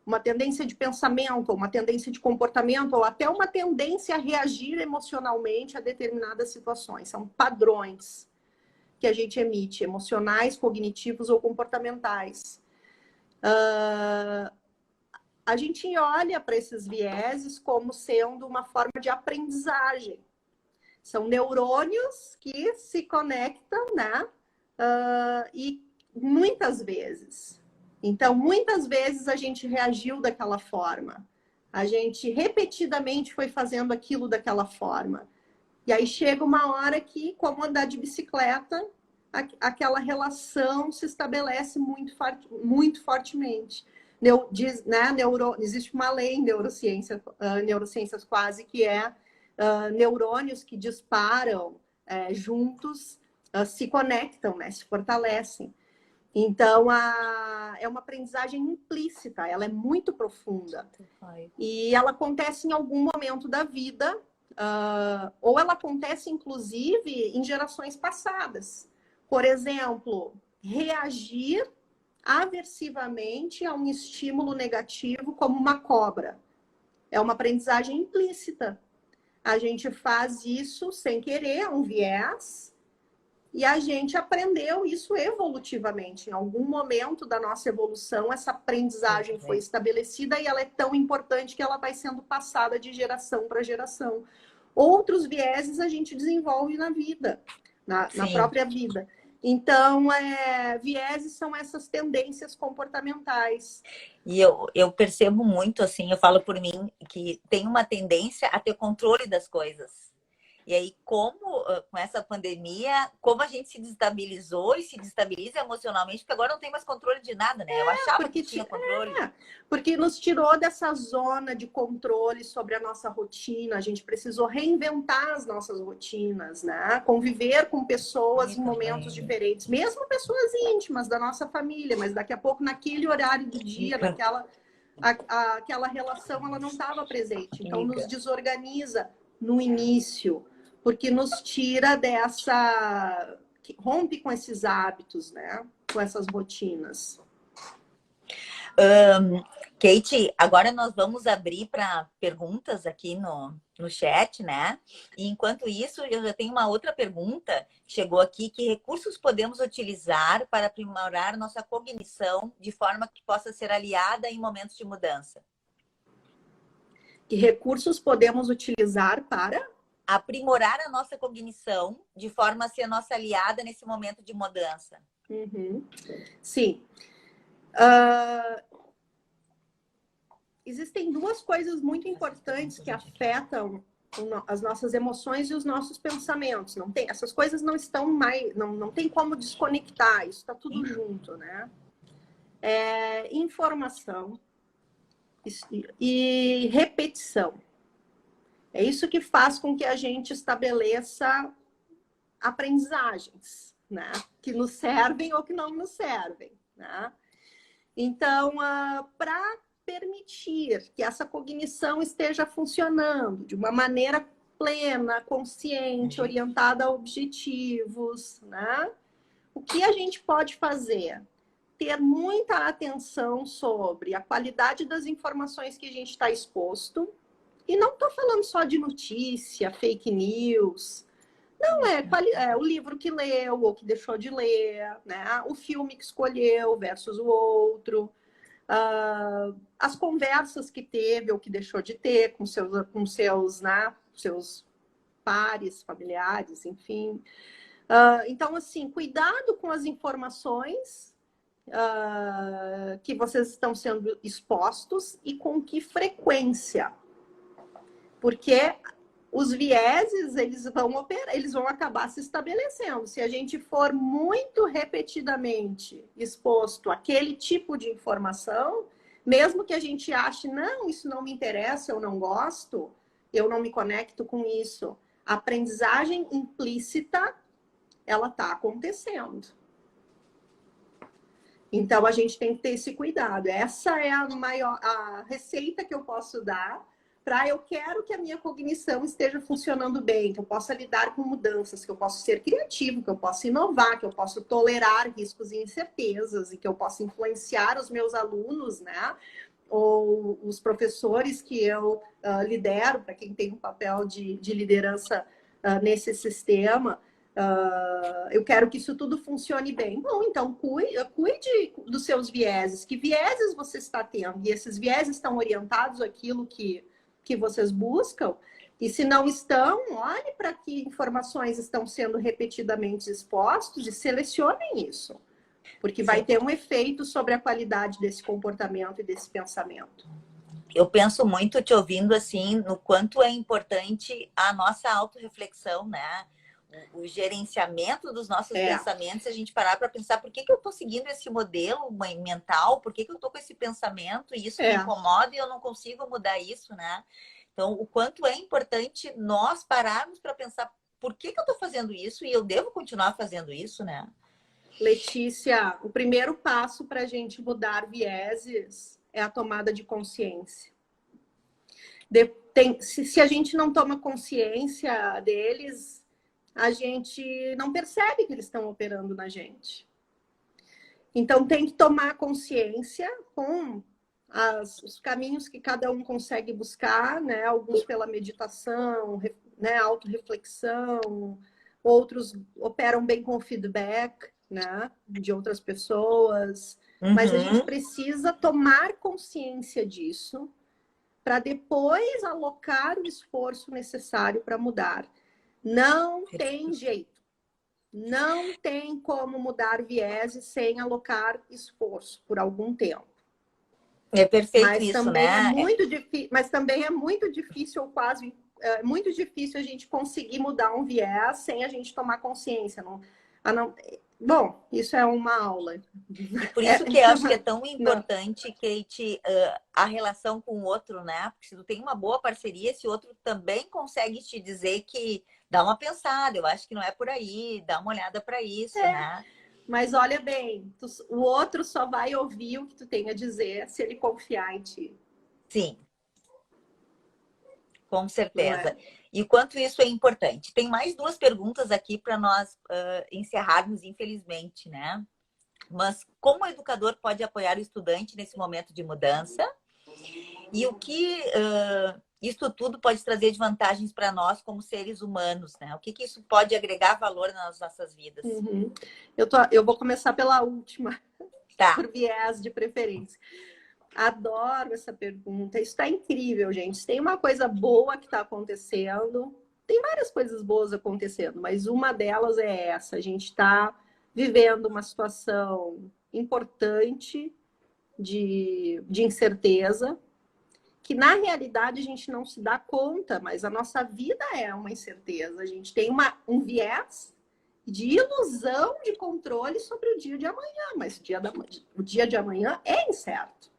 uma tendência de pensamento, uma tendência de comportamento, ou até uma tendência a reagir emocionalmente a determinadas situações. São padrões que a gente emite, emocionais, cognitivos ou comportamentais. A gente olha para esses vieses como sendo uma forma de aprendizagem. São neurônios que se conectam, né? E muitas vezes. Então, muitas vezes a gente reagiu daquela forma. A gente repetidamente foi fazendo aquilo daquela forma. E aí chega uma hora que, como andar de bicicleta, aquela relação se estabelece muito fortemente. Existe uma lei em neurociências quase, que é neurônios que disparam juntos se conectam, né? Se fortalecem. Então, é uma aprendizagem implícita, ela é muito profunda. E ela acontece em algum momento da vida, ou ela acontece, inclusive, em gerações passadas. Por exemplo, reagir aversivamente a um estímulo negativo como uma cobra. É uma aprendizagem implícita. A gente faz isso sem querer, é um viés, e a gente aprendeu isso evolutivamente. Em algum momento da nossa evolução, essa aprendizagem foi estabelecida e ela é tão importante que ela vai sendo passada de geração para geração. Outros vieses a gente desenvolve na vida, na própria vida. Então, vieses são essas tendências comportamentais. E eu percebo muito, assim, eu falo por mim, que tem uma tendência a ter controle das coisas. E aí, com essa pandemia, como a gente se desestabilizou e se desestabiliza emocionalmente, porque agora não tem mais controle de nada, né? Eu achava que tinha controle. Porque nos tirou dessa zona de controle sobre a nossa rotina. A gente precisou reinventar as nossas rotinas, né? Conviver com pessoas em momentos diferentes. Mesmo pessoas íntimas da nossa família, mas daqui a pouco naquele horário do dia, aquela relação ela não estava presente. Então, nos desorganiza no início, porque nos tira dessa... rompe com esses hábitos, né? Com essas rotinas. Kate, agora nós vamos abrir para perguntas aqui no chat, né? E enquanto isso, eu já tenho uma outra pergunta que chegou aqui: que recursos podemos utilizar para aprimorar nossa cognição de forma que possa ser aliada em momentos de mudança? Que recursos podemos utilizar para aprimorar a nossa cognição de forma a ser nossa aliada nesse momento de mudança? Sim. Existem duas coisas muito importantes que afetam as nossas emoções e os nossos pensamentos. Não tem, essas coisas não estão mais, não tem como desconectar, isso está tudo junto, né? Informação e repetição. É isso que faz com que a gente estabeleça aprendizagens, né? Que nos servem ou que não nos servem, né? Então, para permitir que essa cognição esteja funcionando de uma maneira plena, consciente, orientada a objetivos, né? O que a gente pode fazer? Ter muita atenção sobre a qualidade das informações que a gente está exposto. E não estou falando só de notícia, fake news. Não, é o livro que leu ou que deixou de ler, né? O filme que escolheu versus o outro. As conversas que teve ou que deixou de ter com seus, né, seus pares, familiares, enfim. Então, assim, cuidado com as informações que vocês estão sendo expostos e com que frequência. Porque os vieses, eles vão acabar se estabelecendo. Se a gente for muito repetidamente exposto àquele tipo de informação, mesmo que a gente ache, não, isso não me interessa, eu não gosto, eu não me conecto com isso, a aprendizagem implícita, ela está acontecendo. Então, a gente tem que ter esse cuidado. Essa é a receita que eu posso dar eu quero que a minha cognição esteja funcionando bem, que eu possa lidar com mudanças, que eu possa ser criativo, que eu possa inovar, que eu possa tolerar riscos e incertezas e que eu possa influenciar os meus alunos, né? Ou os professores que eu lidero, para quem tem um papel de liderança nesse sistema. Eu quero que isso tudo funcione bem. Bom, então cuide dos seus vieses. Que vieses você está tendo? E esses vieses estão orientados àquilo que vocês buscam, e se não estão, olhe para que informações estão sendo repetidamente expostos e selecionem isso, porque vai ter um efeito sobre a qualidade desse comportamento e desse pensamento. Eu penso muito, te ouvindo assim, no quanto é importante a nossa autorreflexão, né? O gerenciamento dos nossos pensamentos, se a gente parar para pensar por que eu estou seguindo esse modelo mental, por que eu estou com esse pensamento e isso me incomoda e eu não consigo mudar isso, né? Então, o quanto é importante nós pararmos para pensar por que eu estou fazendo isso e eu devo continuar fazendo isso, né? Letícia, o primeiro passo para a gente mudar vieses é a tomada de consciência. Se a gente não toma consciência deles, a gente não percebe que eles estão operando na gente. Então, tem que tomar consciência com os caminhos que cada um consegue buscar, né? Alguns pela meditação, né? Autorreflexão, outros operam bem com feedback, né? De outras pessoas. Mas a gente precisa tomar consciência disso para depois alocar o esforço necessário para mudar. Não tem jeito. Não tem como mudar vieses sem alocar esforço por algum tempo. É perfeito isso, né? Mas também é muito difícil, ou quase muito difícil a gente conseguir mudar um viés sem a gente tomar consciência. Bom, isso é uma aula. Por isso que eu acho que é tão importante, Kate, a relação com o outro, né? Porque se tu tem uma boa parceria, esse outro também consegue te dizer que dá uma pensada, eu acho que não é por aí, dá uma olhada para isso, né? Mas olha bem, o outro só vai ouvir o que tu tem a dizer se ele confiar em ti. Sim, com Não certeza. é? E o quanto isso é importante. Tem mais duas perguntas aqui para nós encerrarmos, infelizmente, né? Mas como o educador pode apoiar o estudante nesse momento de mudança? E o que isso tudo pode trazer de vantagens para nós como seres humanos, né? O que isso pode agregar valor nas nossas vidas? Uhum. Eu vou começar pela última, Tá. por viés de preferência. Adoro essa pergunta. Isso está incrível, gente. Tem uma coisa boa que está acontecendo. Tem várias coisas boas acontecendo, mas uma delas é essa. A gente está vivendo uma situação importante de incerteza, que na realidade a gente não se dá conta, mas a nossa vida é uma incerteza. A gente tem um viés de ilusão de controle sobre o dia de amanhã, mas o dia de amanhã é incerto.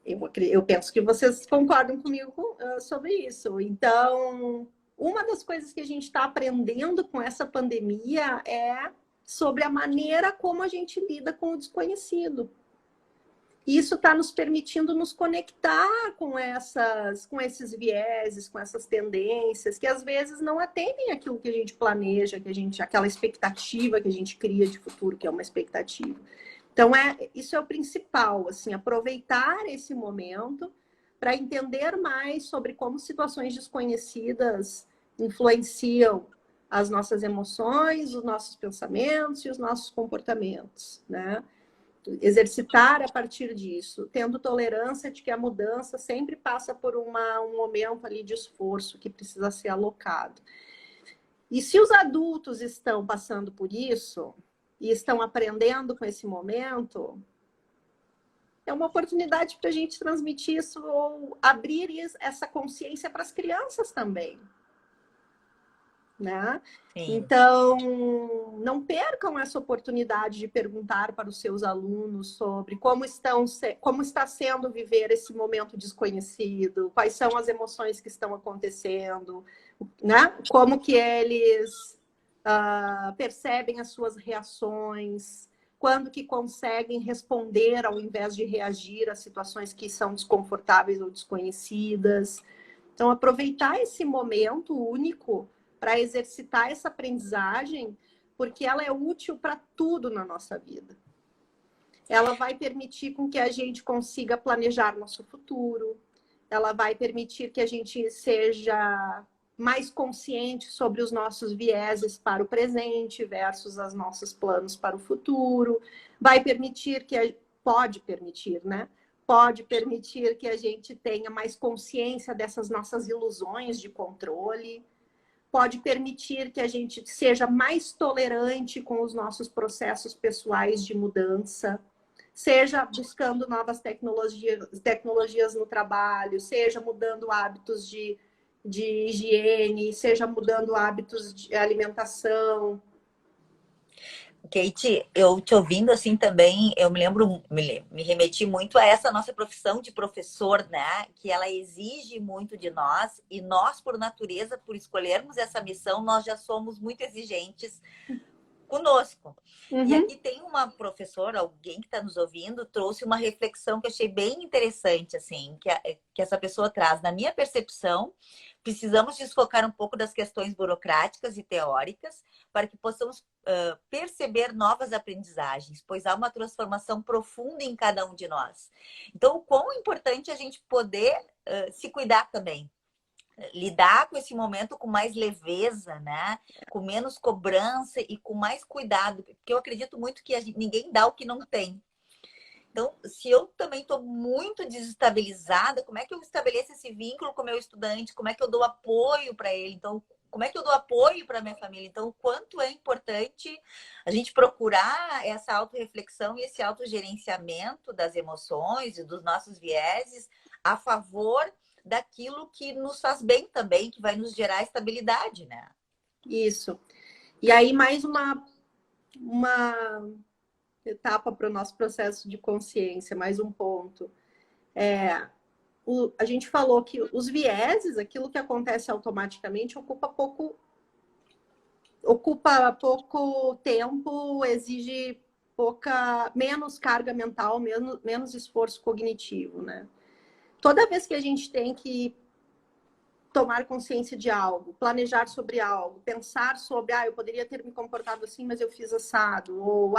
Eu penso que vocês concordam comigo sobre isso. Então, uma das coisas que a gente está aprendendo com essa pandemia é sobre a maneira como a gente lida com o desconhecido. Isso está nos permitindo nos conectar com esses vieses, com essas tendências, que às vezes não atendem aquilo que a gente planeja, aquela expectativa que a gente cria de futuro, que é uma expectativa. Então, isso é o principal, assim, aproveitar esse momento para entender mais sobre como situações desconhecidas influenciam as nossas emoções, os nossos pensamentos e os nossos comportamentos, né? Exercitar a partir disso, tendo tolerância de que a mudança sempre passa por um momento ali de esforço que precisa ser alocado. E se os adultos estão passando por isso e estão aprendendo com esse momento, é uma oportunidade para a gente transmitir isso ou abrir essa consciência para as crianças também. Né? Então, não percam essa oportunidade de perguntar para os seus alunos sobre como está sendo viver esse momento desconhecido, quais são as emoções que estão acontecendo, né? Como que eles percebem as suas reações, quando que conseguem responder ao invés de reagir a situações que são desconfortáveis ou desconhecidas. Então, aproveitar esse momento único para exercitar essa aprendizagem, porque ela é útil para tudo na nossa vida. Ela vai permitir com que a gente consiga planejar nosso futuro, ela vai permitir que a gente seja mais consciente sobre os nossos vieses para o presente versus os nossos planos para o futuro, vai permitir pode permitir, né? Pode permitir que a gente tenha mais consciência dessas nossas ilusões de controle, pode permitir que a gente seja mais tolerante com os nossos processos pessoais de mudança, seja buscando novas tecnologias no trabalho, seja mudando hábitos de higiene, seja mudando hábitos de alimentação. Kate, eu te ouvindo assim também, eu me lembro, me remeti muito a essa nossa profissão de professor, né? Que ela exige muito de nós e nós, por natureza, por escolhermos essa missão, nós já somos muito exigentes conosco. Uhum. E aqui tem uma professora, alguém que está nos ouvindo, trouxe uma reflexão que eu achei bem interessante, assim, que essa pessoa traz. Na minha percepção, precisamos desfocar um pouco das questões burocráticas e teóricas para que possamos perceber novas aprendizagens, pois há uma transformação profunda em cada um de nós. Então, o quão importante a gente poder se cuidar também. Lidar com esse momento com mais leveza, né? Com menos cobrança e com mais cuidado, porque eu acredito muito que ninguém dá o que não tem. Então, se eu também estou muito desestabilizada, como é que eu estabeleço esse vínculo com o meu estudante? Como é que eu dou apoio para ele? Então, como é que eu dou apoio para minha família? Então, o quanto é importante a gente procurar essa autorreflexão e esse autogerenciamento das emoções e dos nossos vieses a favor daquilo que nos faz bem também, que vai nos gerar estabilidade, né? Isso. E aí, mais uma etapa para o nosso processo de consciência, mais um ponto. A gente falou que os vieses, aquilo que acontece automaticamente, ocupa pouco tempo, exige menos carga mental, menos esforço cognitivo, né? Toda vez que a gente tem que tomar consciência de algo, planejar sobre algo, pensar sobre, eu poderia ter me comportado assim, mas eu fiz assado, ou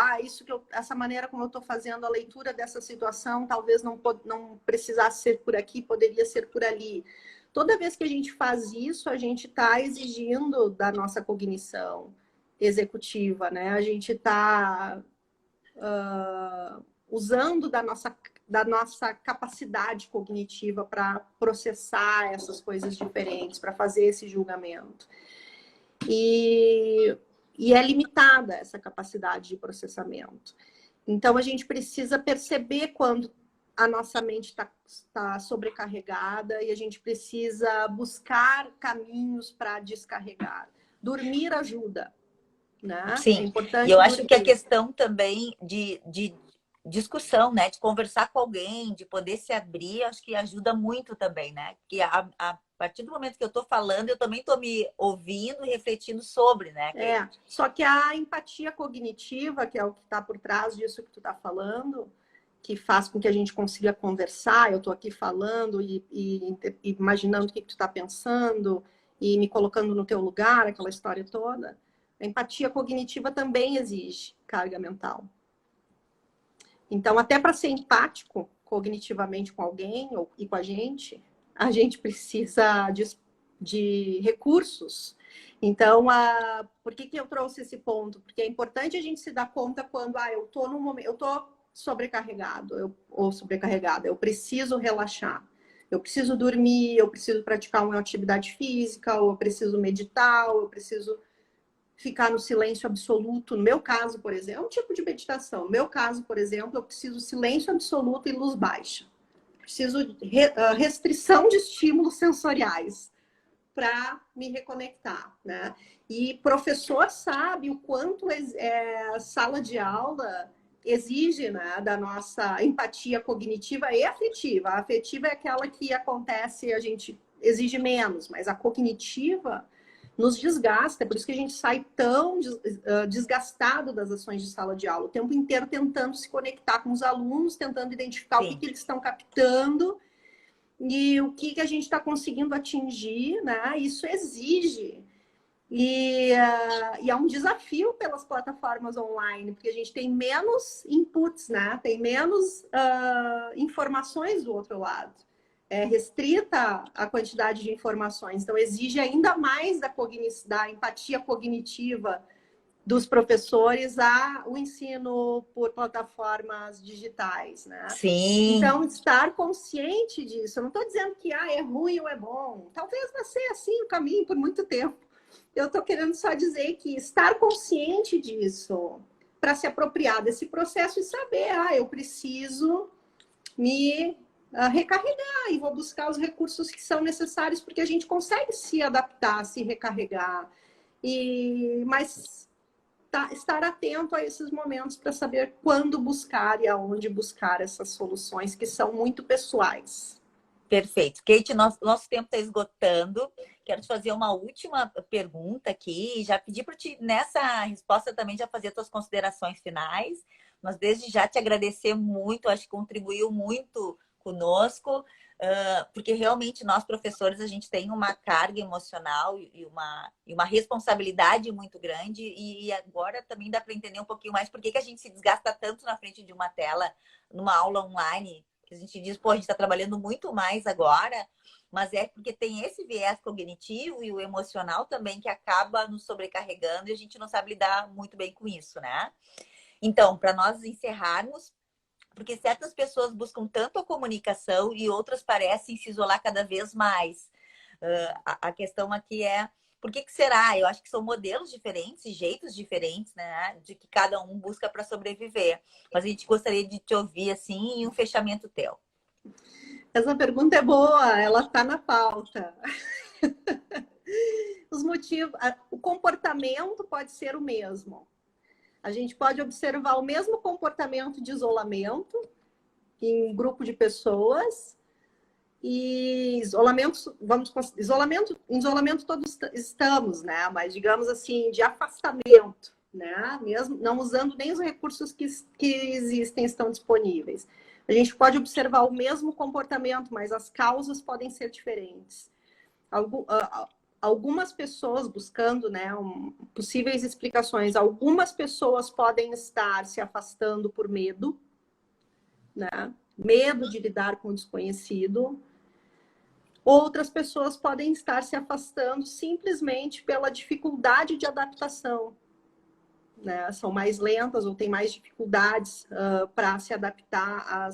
essa maneira como eu estou fazendo a leitura dessa situação, talvez não precisasse ser por aqui, poderia ser por ali. Toda vez que a gente faz isso, a gente está exigindo da nossa cognição executiva, né? A gente está usando da nossa capacidade cognitiva para processar essas coisas diferentes, para fazer esse julgamento. E é limitada essa capacidade de processamento. Então, a gente precisa perceber quando a nossa mente está sobrecarregada e a gente precisa buscar caminhos para descarregar. Dormir ajuda, né? Sim, é importante e eu acho que a dormir. questão também de discussão, né? De conversar com alguém, de poder se abrir, acho que ajuda muito também, né? Porque a partir do momento que eu estou falando, eu também estou me ouvindo e refletindo sobre, né, Kate? Só que a empatia cognitiva, que é o que está por trás disso que tu está falando, que faz com que a gente consiga conversar, eu estou aqui falando e imaginando o que tu está pensando e me colocando no teu lugar, aquela história toda. A empatia cognitiva também exige carga mental. Então, até para ser empático cognitivamente com alguém e com a gente precisa de recursos. Então, por que eu trouxe esse ponto? Porque é importante a gente se dar conta quando eu estou num momento, eu estou sobrecarregado ou sobrecarregada, eu preciso relaxar, eu preciso dormir, eu preciso praticar uma atividade física, ou eu preciso meditar, ou eu preciso ficar no silêncio absoluto. No meu caso, por exemplo, é um tipo de meditação. No meu caso, por exemplo, eu preciso silêncio absoluto e luz baixa. Preciso restrição de estímulos sensoriais para me reconectar, né? E professor sabe o quanto sala de aula exige, né, da nossa empatia cognitiva e afetiva. A afetiva é aquela que acontece, a gente exige menos, mas a cognitiva nos desgasta, é por isso que a gente sai tão desgastado das ações de sala de aula, o tempo inteiro tentando se conectar com os alunos, tentando identificar o que eles estão captando e o que a gente está conseguindo atingir, né? Isso exige. E é um desafio pelas plataformas online, porque a gente tem menos inputs, né? Tem menos informações do outro lado. É restrita a quantidade de informações, então exige ainda mais da empatia cognitiva dos professores o ensino por plataformas digitais, né? Sim. Então, estar consciente disso. Eu não estou dizendo que é ruim ou é bom. Talvez vai ser assim o caminho por muito tempo. Eu estou querendo só dizer que estar consciente disso para se apropriar desse processo e saber, eu preciso me recarregar e vou buscar os recursos que são necessários, porque a gente consegue se adaptar, se recarregar. Mas estar atento a esses momentos para saber quando buscar e aonde buscar essas soluções que são muito pessoais. Perfeito. Kate, nosso tempo está esgotando. Quero te fazer uma última pergunta aqui. Já pedi para ti, nessa resposta também, já fazer tuas considerações finais. Mas desde já te agradecer muito, acho que contribuiu muito conosco, porque realmente nós, professores, a gente tem uma carga emocional e uma responsabilidade muito grande. E agora também dá para entender um pouquinho mais por que a gente se desgasta tanto na frente de uma tela, numa aula online. A gente diz, a gente está trabalhando muito mais agora, mas é porque tem esse viés cognitivo e o emocional também que acaba nos sobrecarregando e a gente não sabe lidar muito bem com isso, né? Então, para nós encerrarmos, porque certas pessoas buscam tanto a comunicação e outras parecem se isolar cada vez mais. A questão aqui é por que será? Eu acho que são modelos diferentes, jeitos diferentes, né? De que cada um busca para sobreviver. Mas a gente gostaria de te ouvir assim em um fechamento teu. Essa pergunta é boa, ela está na pauta. Os motivos, o comportamento pode ser o mesmo. A gente pode observar o mesmo comportamento de isolamento em um grupo de pessoas E isolamento, em isolamento todos estamos, né? Mas digamos assim, de afastamento, né? Mesmo não usando nem os recursos que existem, estão disponíveis. A gente pode observar o mesmo comportamento, mas as causas podem ser diferentes. Algumas pessoas buscando, né, possíveis explicações. Algumas pessoas podem estar se afastando por medo, né? Medo de lidar com o desconhecido. Outras pessoas podem estar se afastando simplesmente pela dificuldade de adaptação, né? São mais lentas ou têm mais dificuldades para se adaptar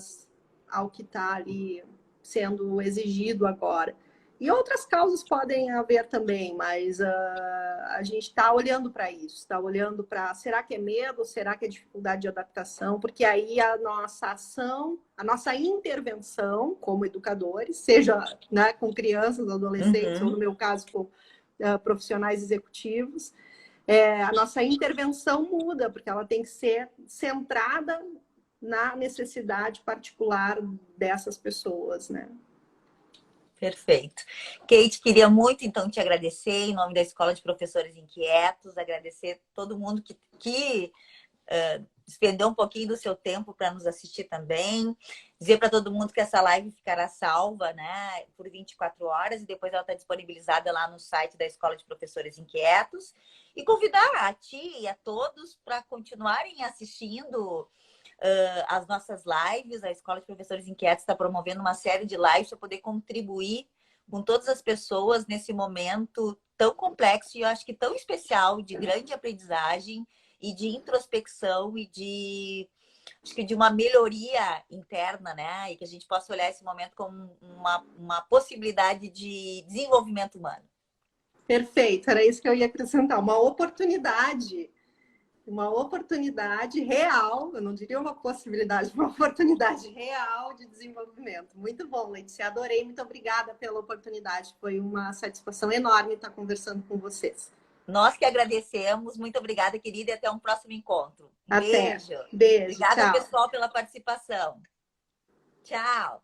ao que está ali sendo exigido agora. E outras causas podem haver também, mas a gente está olhando para isso, está olhando para, será que é medo, será que é dificuldade de adaptação? Porque aí a nossa ação, a nossa intervenção como educadores, seja, né, com crianças, adolescentes, ou no meu caso com profissionais executivos, a nossa intervenção muda, porque ela tem que ser centrada na necessidade particular dessas pessoas, né? Perfeito. Kate, queria muito, então, te agradecer em nome da Escola de Professores Inquietos, agradecer todo mundo que despendeu um pouquinho do seu tempo para nos assistir também. Dizer para todo mundo que essa live ficará salva, né, por 24 horas e depois ela está disponibilizada lá no site da Escola de Professores Inquietos. E convidar a ti e a todos para continuarem assistindo as nossas lives. A Escola de Professores Inquietos está promovendo uma série de lives para poder contribuir com todas as pessoas nesse momento tão complexo e eu acho que tão especial, de grande aprendizagem e de introspecção e acho que de uma melhoria interna, né? E que a gente possa olhar esse momento como uma possibilidade de desenvolvimento humano. Perfeito, era isso que eu ia acrescentar, uma oportunidade real, eu não diria uma possibilidade, uma oportunidade real de desenvolvimento. Muito bom, Letícia, adorei, muito obrigada pela oportunidade, foi uma satisfação enorme estar conversando com vocês. Nós que agradecemos, muito obrigada, querida, e até um próximo encontro. Até. Beijo. Beijo, Obrigada, tchau. pessoal, pela participação. Tchau.